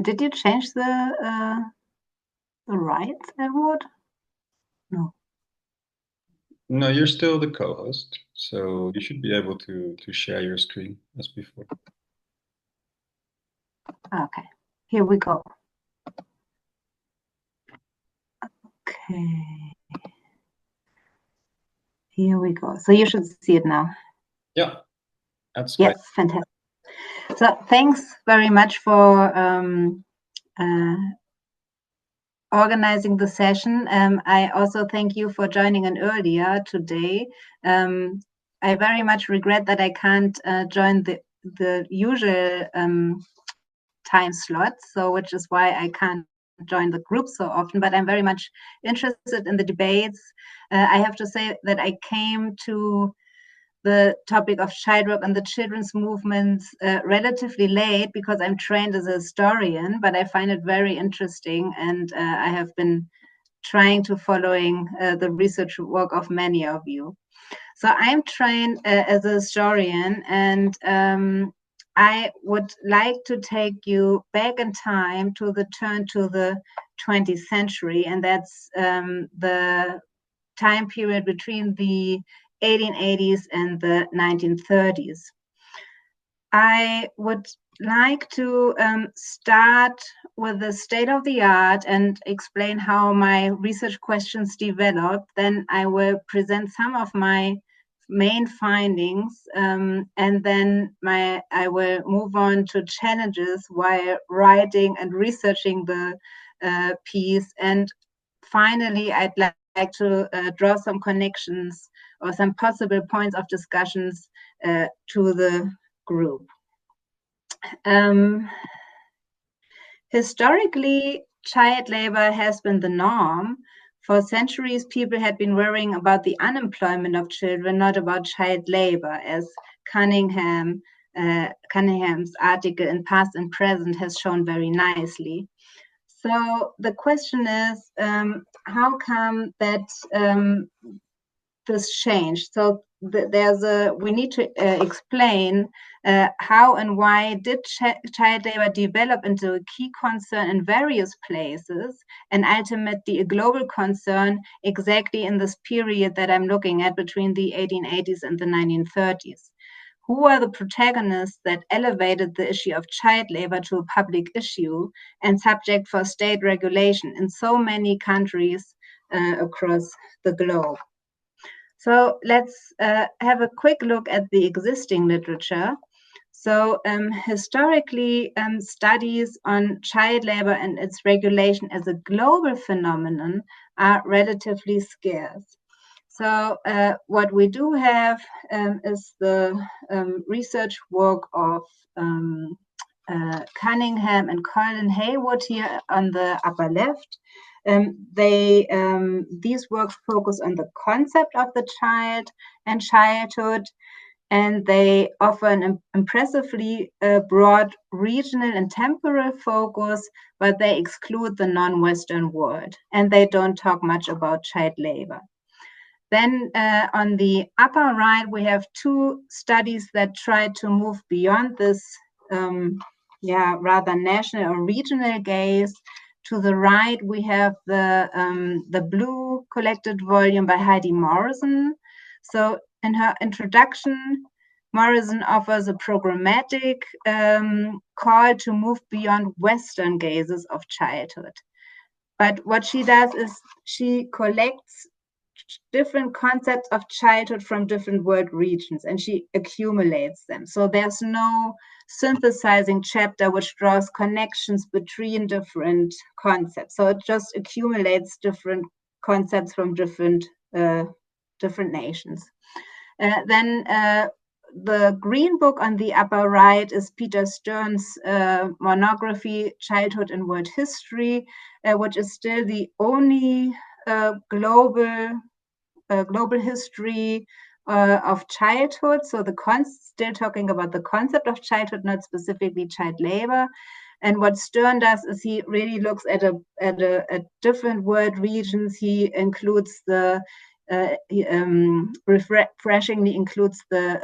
Did you change the rights, Edward? No. No, you're still the co-host, so you should be able to share your screen as before. Okay, here we go. Okay. Here we go. So you should see it now. Yeah, that's yes, fine. Fantastic. So thanks very much for organizing the session. I also thank you for joining in earlier today. I very much regret that I can't join the usual time slot, so which is why I can't join the group so often, but I'm very much interested in the debates. I have to say that I came to the topic of child work and the children's movements relatively late because I'm trained as a historian, but I find it very interesting, and I have been trying to following the research work of many of you. So I'm trained as a historian, and I would like to take you back in time to the turn to the 20th century, and that's the time period between the 1880s and the 1930s. I would like to start with the state of the art and explain how my research questions developed. Then I will present some of my main findings, and then I will move on to challenges while writing and researching the piece. And finally, I'd like to draw some connections or some possible points of discussions to the group. Historically, child labor has been the norm. For centuries, people had been worrying about the unemployment of children, not about child labor, as Cunningham's article in Past and Present has shown very nicely. So the question is, how come that this changed? So we need to explain how and why did child labor develop into a key concern in various places and ultimately a global concern exactly in this period that I'm looking at between the 1880s and the 1930s. Who were the protagonists that elevated the issue of child labor to a public issue and subject for state regulation in so many countries across the globe? So let's have a quick look at the existing literature. So historically, studies on child labor and its regulation as a global phenomenon are relatively scarce. So what we do have is the research work of Cunningham and Colin Haywood here on the upper left. These works focus on the concept of the child and childhood, and they offer an impressively broad regional and temporal focus, but they exclude the non-Western world, and they don't talk much about child labor. Then on the upper right, we have two studies that try to move beyond this rather national or regional gaze. To the right, we have the blue collected volume by Heidi Morrison. So in her introduction, Morrison offers a programmatic call to move beyond Western gazes of childhood. But what she does is she collects different concepts of childhood from different world regions, and she accumulates them. So there's no synthesizing chapter which draws connections between different concepts. So it just accumulates different concepts from different nations. Then the green book on the upper right is Peter Stern's monography, Childhood in World History, which is still the only global history of childhood. So still talking about the concept of childhood, not specifically child labor. And what Stern does is he really looks at different world regions. He includes the refreshingly includes the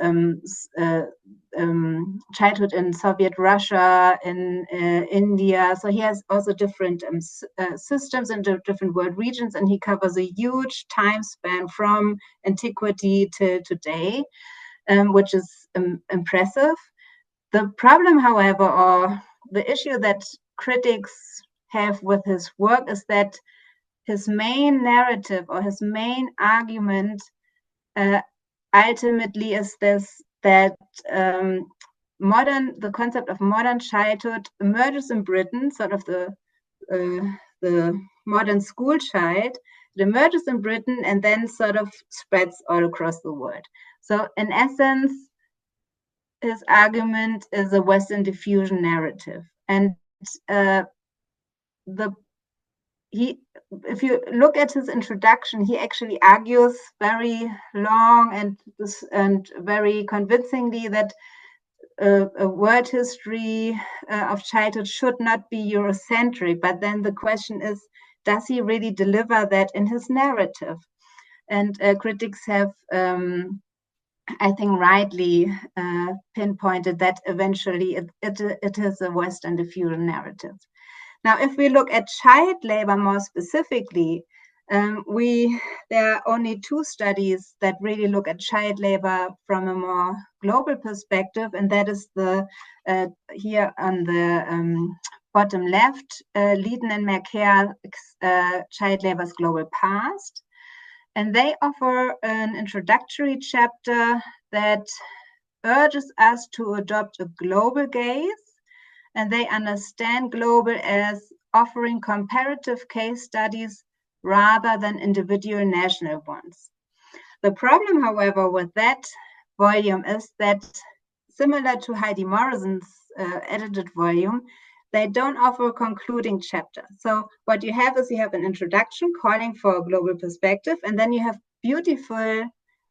childhood in Soviet Russia, in India. So he has also different systems and different world regions, and he covers a huge time span from antiquity to today, which is impressive. The problem, however, or the issue that critics have with his work is that his main narrative or his main argument ultimately is this, that the concept of modern childhood emerges in Britain, sort of the modern school child. It emerges in Britain and then sort of spreads all across the world. So in essence, his argument is a Western diffusion narrative. And if you look at his introduction, he actually argues very long and very convincingly that a world history of childhood should not be Eurocentric. But then the question is, does he really deliver that in his narrative? And critics have, I think, rightly pinpointed that eventually it is a Western diffusion narrative. Now, if we look at child labor more specifically, there are only 2 studies that really look at child labor from a more global perspective, and that is the here on the bottom left, Leedon and Mercer, Child Labor's Global Past. And they offer an introductory chapter that urges us to adopt a global gaze, and they understand global as offering comparative case studies rather than individual national ones. The problem, however, with that volume is that, similar to Heidi Morrison's edited volume, they don't offer a concluding chapter. So what you have is you have an introduction calling for a global perspective, and then you have beautifully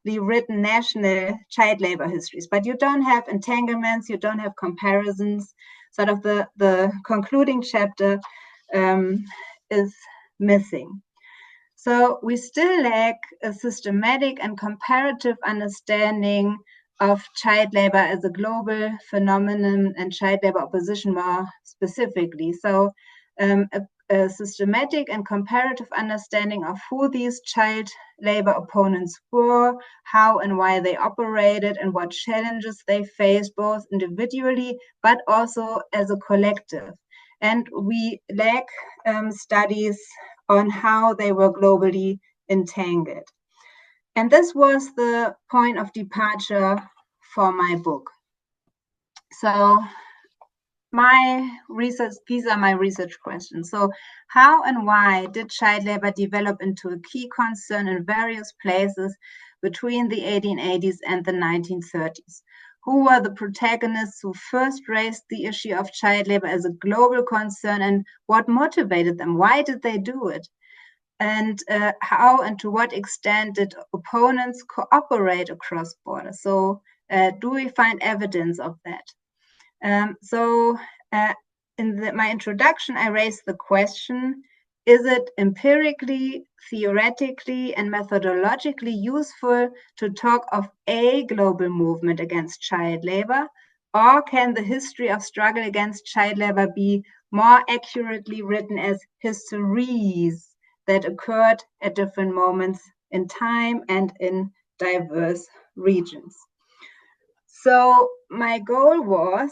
written national child labor histories, but you don't have entanglements, you don't have comparisons. Sort of the concluding chapter is missing. So we still lack a systematic and comparative understanding of child labor as a global phenomenon and child labor opposition more specifically. So a systematic and comparative understanding of who these child labor opponents were, how and why they operated, and what challenges they faced, both individually but also as a collective. And we lack studies on how they were globally entangled. And this was the point of departure for my book. So these are my research questions. So how and why did child labor develop into a key concern in various places between the 1880s and the 1930s? Who were the protagonists who first raised the issue of child labor as a global concern, and what motivated them? Why did they do it? And how and to what extent did opponents cooperate across borders? So do we find evidence of that? In my introduction, I raised the question, is it empirically, theoretically, and methodologically useful to talk of a global movement against child labor, or can the history of struggle against child labor be more accurately written as histories that occurred at different moments in time and in diverse regions? So my goal was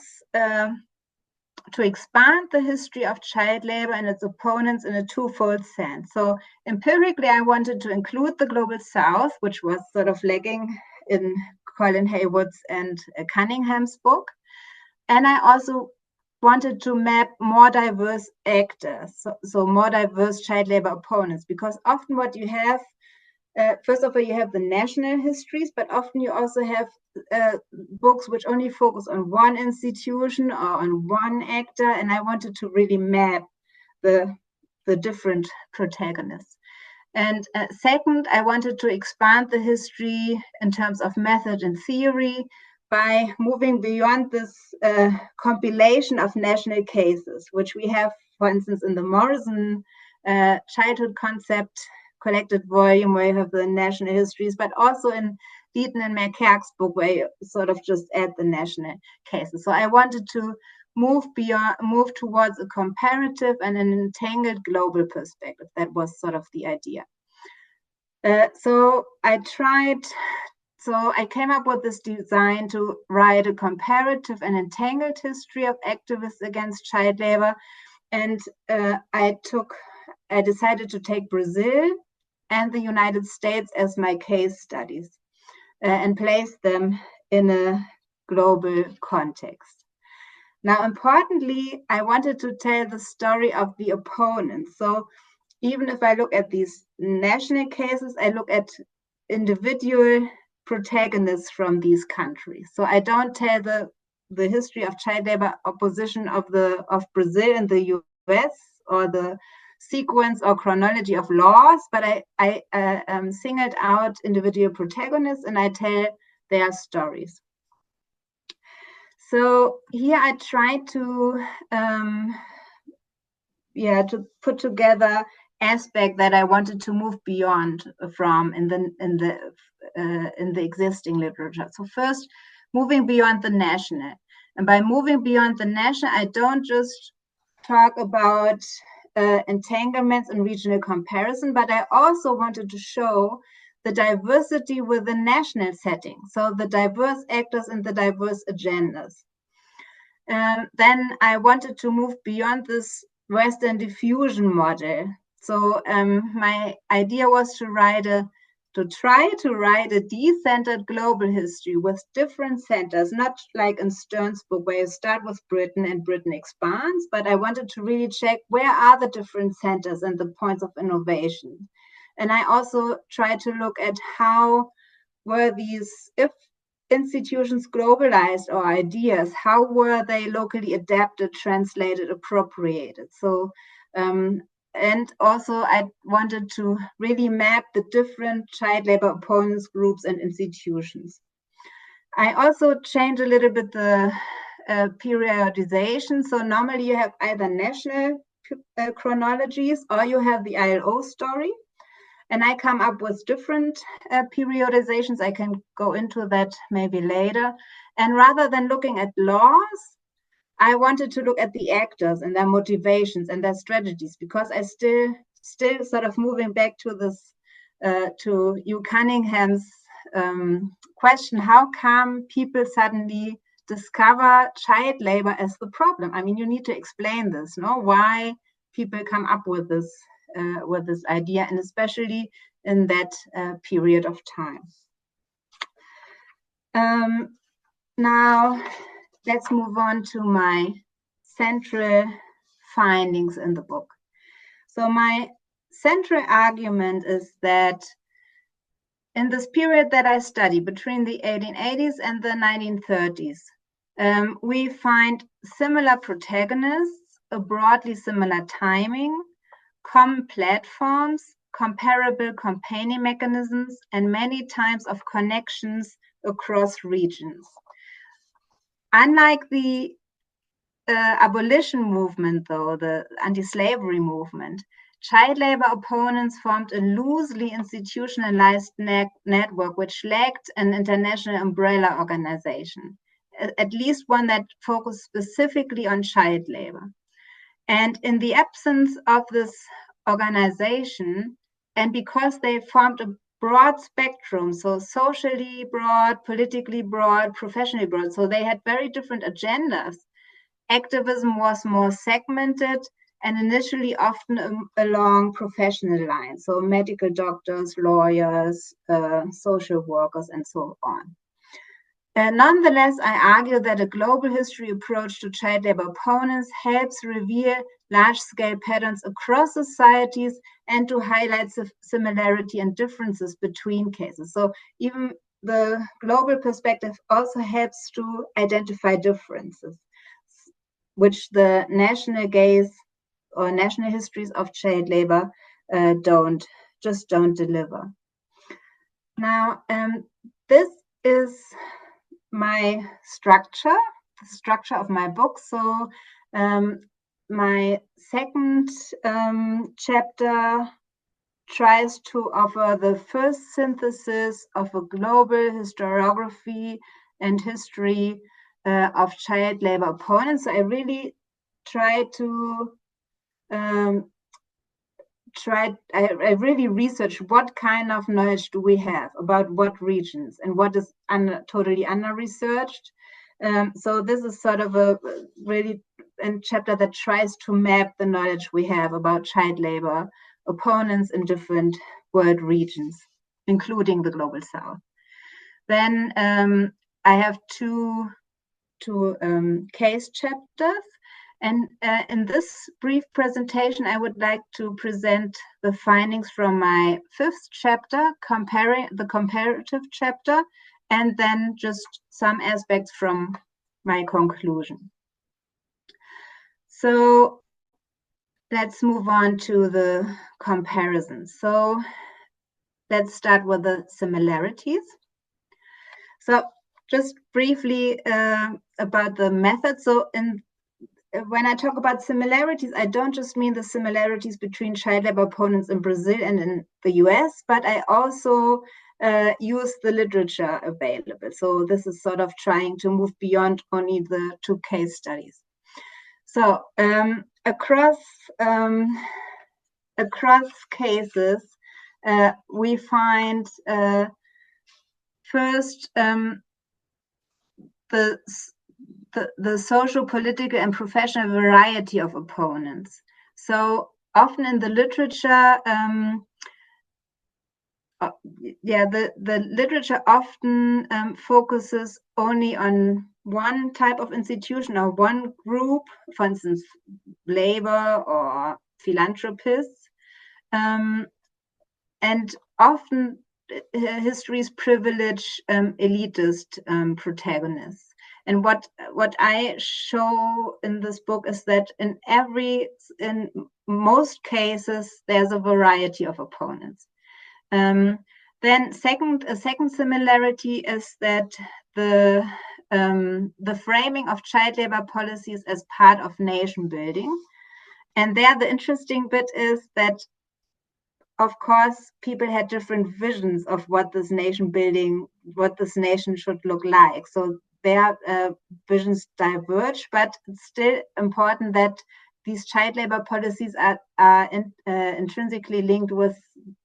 to expand the history of child labor and its opponents in a twofold sense. So empirically, I wanted to include the Global South, which was sort of lagging in Colin Haywood's and Cunningham's book. And I also wanted to map more diverse actors, so more diverse child labor opponents, because often what you have, first of all, you have the national histories, but often you also have books which only focus on one institution or on one actor, and I wanted to really map the different protagonists. And second, I wanted to expand the history in terms of method and theory by moving beyond this compilation of national cases, which we have, for instance, in the Morrison childhood concept collected volume where you have the national histories, but also in Dieten and Merkerk's book where you sort of just add the national cases. So I wanted to move towards a comparative and an entangled global perspective. That was sort of the idea. So I came up with this design to write a comparative and entangled history of activists against child labor. And I decided to take Brazil and the United States as my case studies and place them in a global context. Now, importantly, I wanted to tell the story of the opponents. So even if I look at these national cases, I look at individual protagonists from these countries. So I don't tell the history of child labor opposition of Brazil and the US or the sequence or chronology of laws, but I singled out individual protagonists and I tell their stories. So here I tried to put together aspect that I wanted to move beyond from in the existing literature. So first, moving beyond the national, and by moving beyond the national, I don't just talk about entanglements and regional comparison, but I also wanted to show the diversity within national settings, so the diverse actors and the diverse agendas. Then I wanted to move beyond this Western diffusion model. So my idea was to try to write a decentered global history with different centers, not like in Stern's book where you start with Britain and Britain expands, but I wanted to really check where are the different centers and the points of innovation. And I also tried to look at how were these, if institutions globalized or ideas, how were they locally adapted, translated, appropriated? So and also I wanted to really map the different child labor opponents, groups, and institutions. I also changed a little bit the periodization. So normally you have either national chronologies or you have the ILO story. And I come up with different periodizations. I can go into that maybe later. And rather than looking at laws, I wanted to look at the actors and their motivations and their strategies, because I still sort of moving back to this, to Hugh Cunningham's question, how come people suddenly discover child labor as the problem? I mean, you need to explain this, no? Why people come up with this idea, and especially in that period of time. Now, let's move on to my central findings in the book. So my central argument is that in this period that I study, between the 1880s and the 1930s, we find similar protagonists, a broadly similar timing, common platforms, comparable campaigning mechanisms, and many types of connections across regions. Unlike the abolition movement, though, the anti-slavery movement, child labor opponents formed a loosely institutionalized network which lacked an international umbrella organization, at least one that focused specifically on child labor. And in the absence of this organization, and because they formed a broad spectrum, so socially broad, politically broad, professionally broad, so they had very different agendas, activism was more segmented and initially often along professional lines, so medical doctors, lawyers, social workers, and so on. Nonetheless, I argue that a global history approach to child labor opponents helps reveal large-scale patterns across societies and to highlight similarity and differences between cases. So even the global perspective also helps to identify differences, which the national gaze or national histories of child labor don't deliver. Now, this is my structure, the structure of my book. So my second chapter tries to offer the first synthesis of a global historiography and history of child labor opponents. So I really try to I really researched what kind of knowledge do we have about what regions and what is totally under-researched. So this is sort of a really chapter that tries to map the knowledge we have about child labor opponents in different world regions, including the Global South. Then I have two case chapters. And in this brief presentation, I would like to present the findings from my fifth chapter, the comparative chapter, and then just some aspects from my conclusion. So let's move on to the comparison. So let's start with the similarities. So just briefly about the method. So when I talk about similarities, I don't just mean the similarities between child labor opponents in Brazil and in the US, but I also use the literature available. So this is sort of trying to move beyond only the two case studies. So across cases, we find first the social, political, and professional variety of opponents. So often in the literature, the literature often focuses only on one type of institution or one group, for instance, labor or philanthropists, and often histories privilege elitist protagonists. And what I show in this book is that in most cases, there's a variety of opponents. Then a second similarity is that the framing of child labor policies as part of nation building. And there the interesting bit is that, of course, people had different visions of what this nation should look like. So their visions diverge, but it's still important that these child labor policies are intrinsically linked with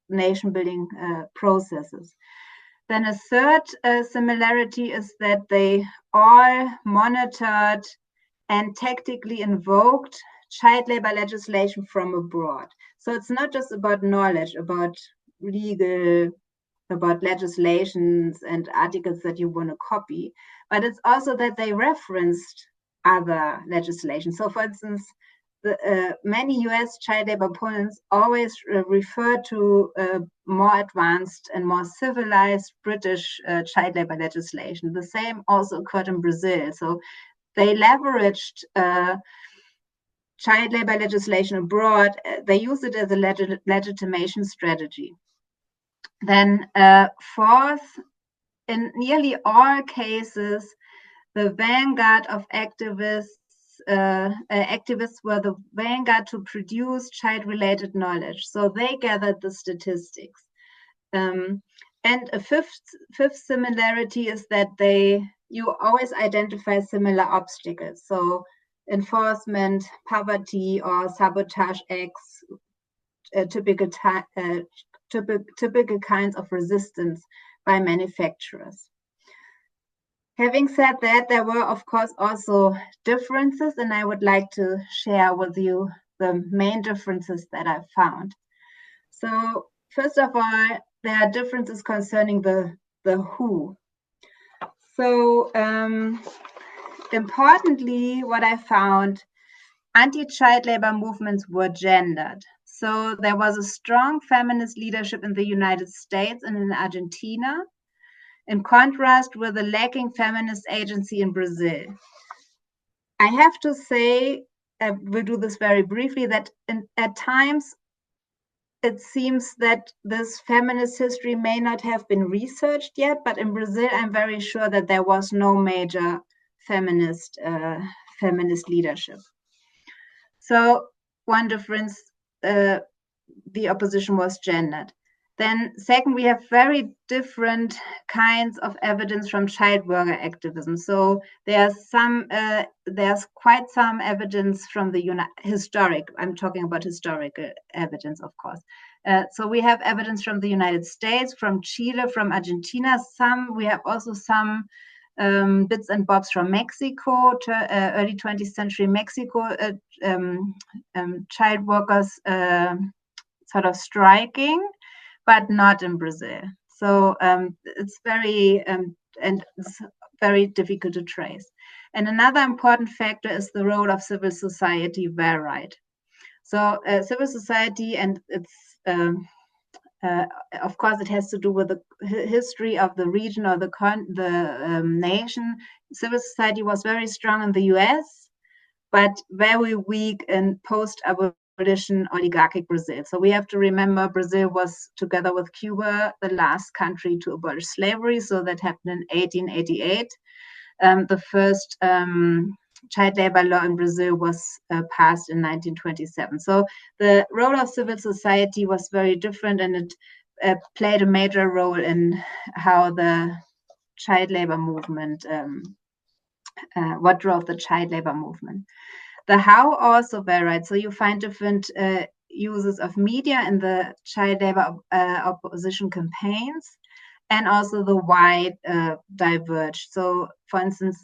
nation building processes. Then a third similarity is that they all monitored and tactically invoked child labor legislation from abroad. So it's not just about knowledge, about legislations and articles that you want to copy, but it's also that they referenced other legislation. So for instance, many US child labor opponents always refer to more advanced and more civilized British child labor legislation. The same also occurred in Brazil. So they leveraged child labor legislation abroad. They use it as a legitimation strategy. Then fourth, in nearly all cases, the vanguard of activists were the vanguard to produce child-related knowledge. So they gathered the statistics. And a fifth similarity is that you always identify similar obstacles. So enforcement, poverty, or sabotage acts, typical kinds of resistance by manufacturers. Having said that, there were, of course, also differences, and I would like to share with you the main differences that I found. So, first of all, there are differences concerning the who. So, importantly, what I found, anti-child labor movements were gendered. So there was a strong feminist leadership in the United States and in Argentina, in contrast with the lacking feminist agency in Brazil. I have to say, we'll do this very briefly, that at times it seems that this feminist history may not have been researched yet, but in Brazil, I'm very sure that there was no major feminist leadership. So one difference the opposition was gendered. Then second, we have very different kinds of evidence from child worker activism. So there's quite some evidence from the historic, I'm talking about historical evidence, of course. So we have evidence from the United States, from Chile, from Argentina. We have also some bits and bobs from Mexico, early 20th century Mexico, child workers sort of striking, but not in Brazil. So it's very and it's very difficult to trace. And another important factor is the role of civil society varied. So civil society, and it's of course it has to do with the history of the region or the nation. Civil society was very strong in the US, but very weak in post-abolition oligarchic Brazil. So we have to remember Brazil was, together with Cuba, the last country to abolish slavery. So that happened in 1888. The first child labor law in Brazil was passed in 1927. So the role of civil society was very different, and it played a major role in how the child labor movement, what drove the child labor movement. The how also varied. So you find different uses of media in the child labor opposition campaigns, and also the why diverged. So for instance,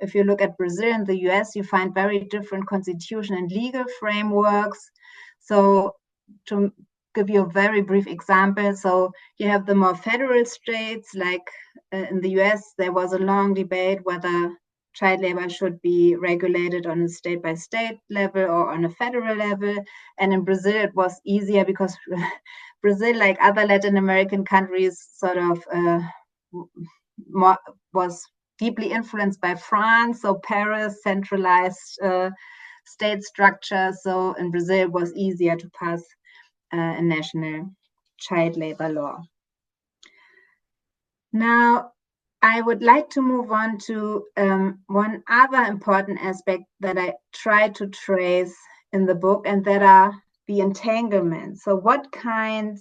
if you look at Brazil and the US, you find very different constitution and legal frameworks. So to give you a very brief example, so you have the more federal states, like in the US, there was a long debate whether child labor should be regulated on a state-by-state level or on a federal level. And in Brazil, it was easier because Brazil, like other Latin American countries, sort of was deeply influenced by France. So Paris centralized state structure. So in Brazil, it was easier to pass a national child labor law. Now, I would like to move on to one other important aspect that I try to trace in the book, and that are the entanglements. So what kind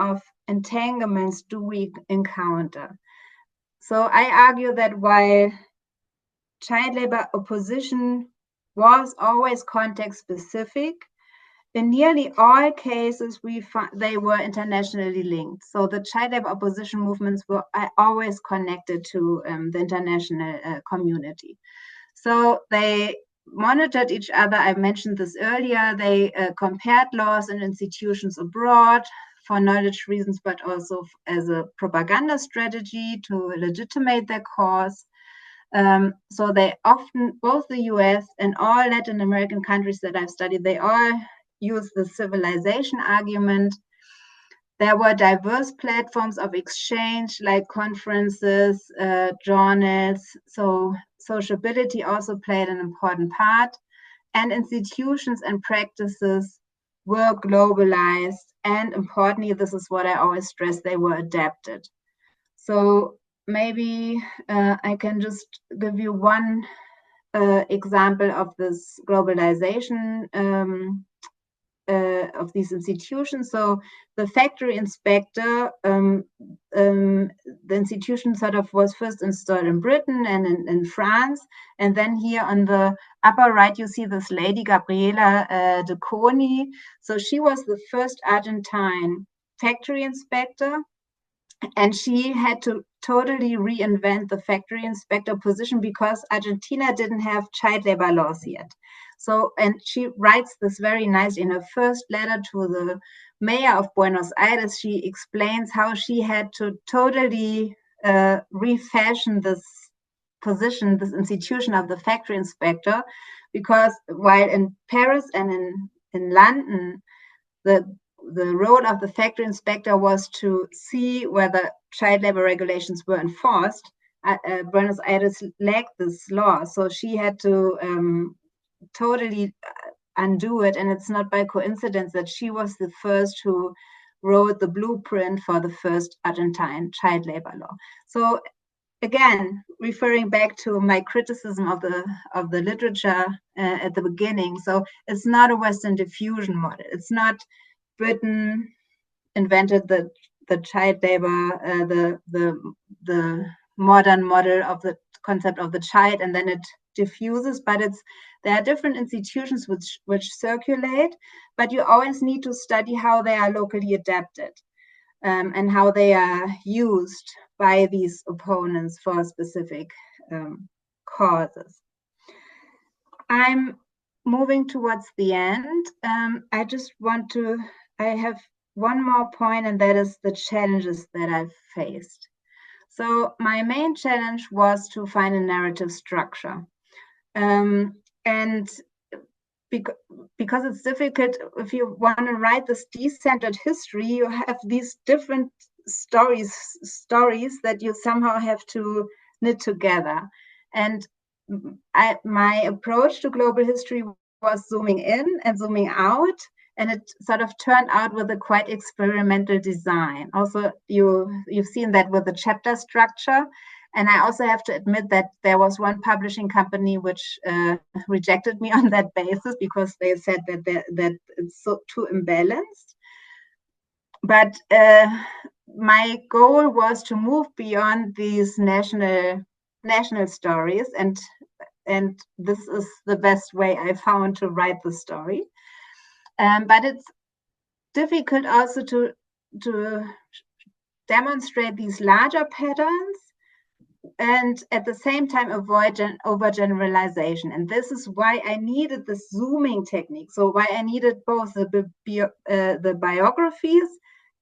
of entanglements do we encounter? So I argue that while child labor opposition was always context specific, in nearly all cases, they were internationally linked. So the child labor opposition movements were always connected to the international community. So they monitored each other. I mentioned this earlier. They compared laws and institutions abroad for knowledge reasons, but also as a propaganda strategy to legitimate their cause. So they often, both the US and all Latin American countries that I've studied, they all use the civilization argument. There were diverse platforms of exchange, like conferences, journals. So sociability also played an important part, and institutions and practices were globalized, and importantly, this is what I always stress, they were adapted. So maybe I can just give you one example of this globalization of these institutions. So the factory inspector, the institution sort of was first installed in Britain and in France. And then here on the upper right, you see this lady, Gabriela de Coni. So she was the first Argentine factory inspector, and she had to totally reinvent the factory inspector position because Argentina didn't have child labor laws yet. So, and she writes this very nice in her first letter to the mayor of Buenos Aires. She explains how she had to totally refashion this position, this institution of the factory inspector, because while in Paris and in London, the role of the factory inspector was to see whether child labor regulations were enforced. Buenos Aires lacked this law, so she had to totally undo it. And it's not by coincidence that she was the first who wrote the blueprint for the first Argentine child labor law. So again, referring back to my criticism of the literature at the beginning. So it's not a Western diffusion model. It's not Britain invented the child labor, the modern model of the concept of the child, and then it diffuses. But there are different institutions which circulate, but you always need to study how they are locally adapted, and how they are used by these opponents for specific causes. I'm moving towards the end. I have one more point, and that is the challenges that I've faced. So my main challenge was to find a narrative structure. And because it's difficult, if you want to write this decentered history, you have these different stories that you somehow have to knit together. And my approach to global history was zooming in and zooming out, and it sort of turned out with a quite experimental design. Also, you've seen that with the chapter structure. And I also have to admit that there was one publishing company which rejected me on that basis, because they said that it's too imbalanced. But my goal was to move beyond these national stories, and this is the best way I found to write the story. But it's difficult also to demonstrate these larger patterns, and at the same time avoid overgeneralization. And this is why I needed the zooming technique. So why I needed both the biographies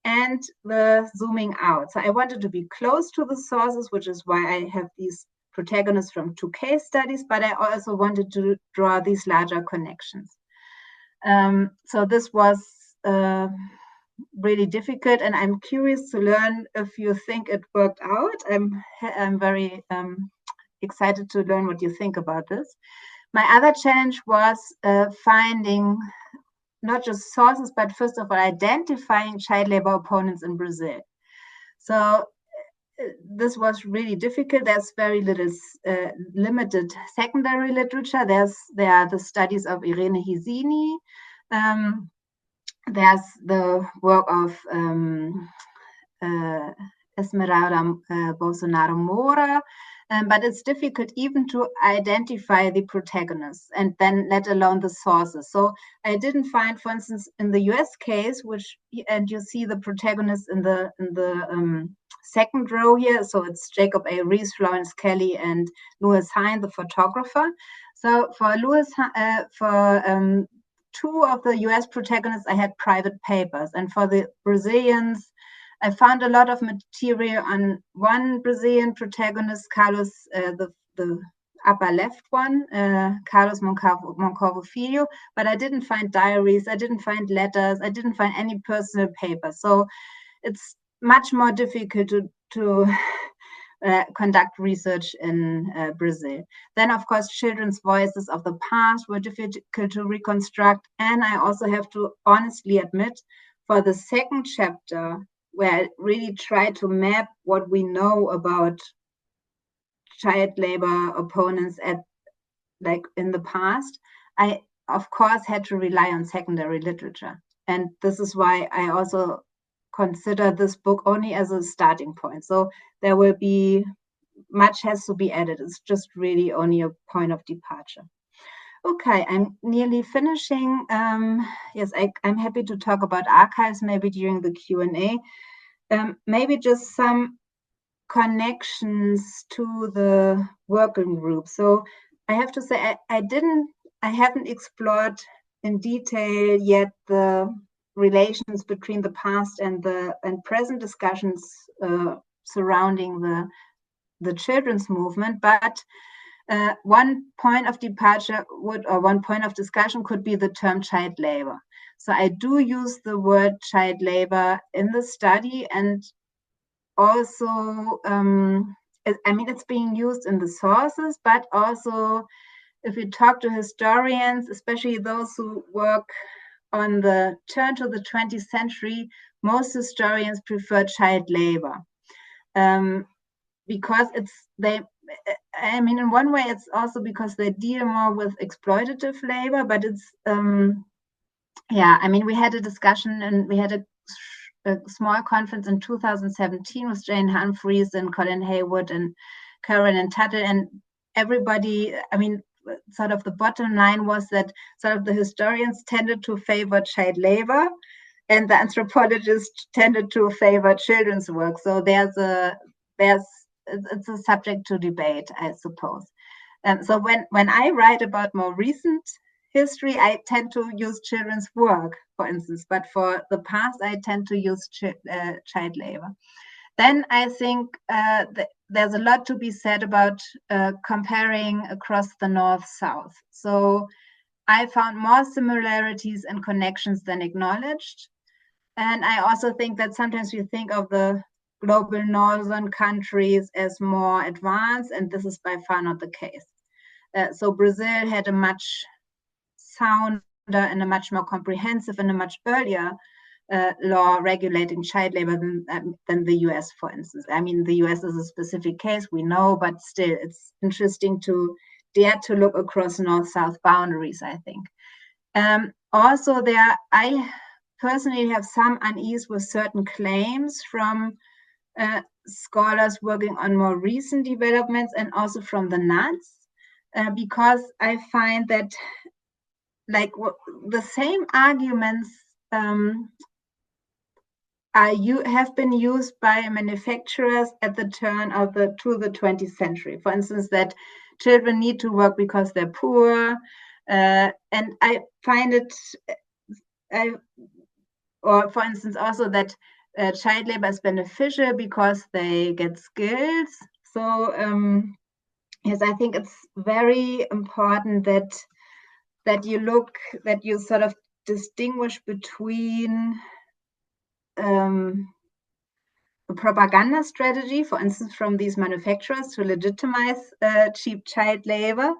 and the zooming out. So I wanted to be close to the sources, which is why I have these protagonists from 2 case studies, but I also wanted to draw these larger connections. So this was really difficult, and I'm curious to learn if you think it worked out. I'm very excited to learn what you think about this. My other challenge was finding not just sources, but first of all, identifying child labor opponents in Brazil. So this was really difficult. There's very little limited secondary literature. There are the studies of Irene Hizini. There's the work of Esmeralda Bolsonaro Moura, but it's difficult even to identify the protagonists, and then let alone the sources. So I didn't find, for instance, in the US case, and you see the protagonists in the second row here. So it's Jacob A. Rees, Florence Kelly, and Louis Hine, the photographer. So for two of the US protagonists, I had private papers. And for the Brazilians, I found a lot of material on one Brazilian protagonist, Carlos, the upper left one, Carlos Moncorvo Filho, but I didn't find diaries, I didn't find letters, I didn't find any personal papers. So it's much more difficult to conduct research in Brazil. Then, of course, children's voices of the past were difficult to reconstruct. And I also have to honestly admit, for the second chapter, where I really tried to map what we know about child labor opponents in the past, I, of course, had to rely on secondary literature. And this is why I also consider this book only as a starting point. So there will be much has to be added. It's just really only a point of departure. Okay, I'm nearly finishing. Yes, I'm happy to talk about archives maybe during the Q&A. Maybe just some connections to the working group. So I have to say I haven't explored in detail yet the relations between the past and present discussions surrounding the children's movement, but one point of departure one point of discussion could be the term child labor. So I do use the word child labor in the study, and also it's being used in the sources, but also if you talk to historians, especially those who work on the turn to the 20th century, most historians prefer child labor. because I mean, in one way, it's also because they deal more with exploitative labor, but it's, yeah, I mean, we had a discussion and we had a small conference in 2017 with Jane Humphreys and Colin Haywood and Carolyn Tuttle, and everybody, I mean, sort of the bottom line was that sort of the historians tended to favor child labor and the anthropologists tended to favor children's work. So it's a subject to debate, I suppose. So when I write about more recent history, I tend to use children's work, for instance, but for the past, I tend to use child labor. Then I think there's a lot to be said about comparing across the North-South. So I found more similarities and connections than acknowledged. And I also think that sometimes we think of the global northern countries as more advanced, and this is by far not the case. So Brazil had a much sounder and a much more comprehensive and a much earlier law regulating child labor than the US, for instance. I mean, the US is a specific case, we know, but still it's interesting to dare to look across north-south boundaries, I think. Also, I personally have some unease with certain claims from scholars working on more recent developments and also from the NUTS, because I find that like the same arguments have been used by manufacturers at the turn of the 20th century. For instance, that children need to work because they're poor, and I find it, or for instance, also that child labor is beneficial because they get skills. So yes, I think it's very important that you sort of distinguish between a propaganda strategy, for instance, from these manufacturers to legitimize cheap child labor,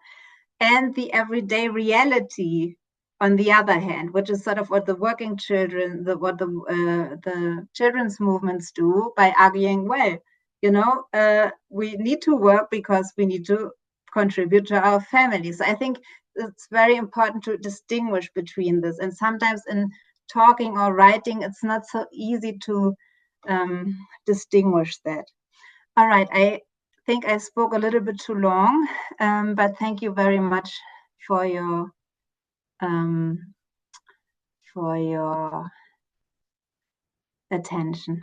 and the everyday reality on the other hand, which is sort of what the working children, what the children's movements do by arguing, well, we need to work because we need to contribute to our families. So I think it's very important to distinguish between this. And sometimes in talking or writing, it's not so easy to distinguish that. All right, I think I spoke a little bit too long, but thank you very much for your attention.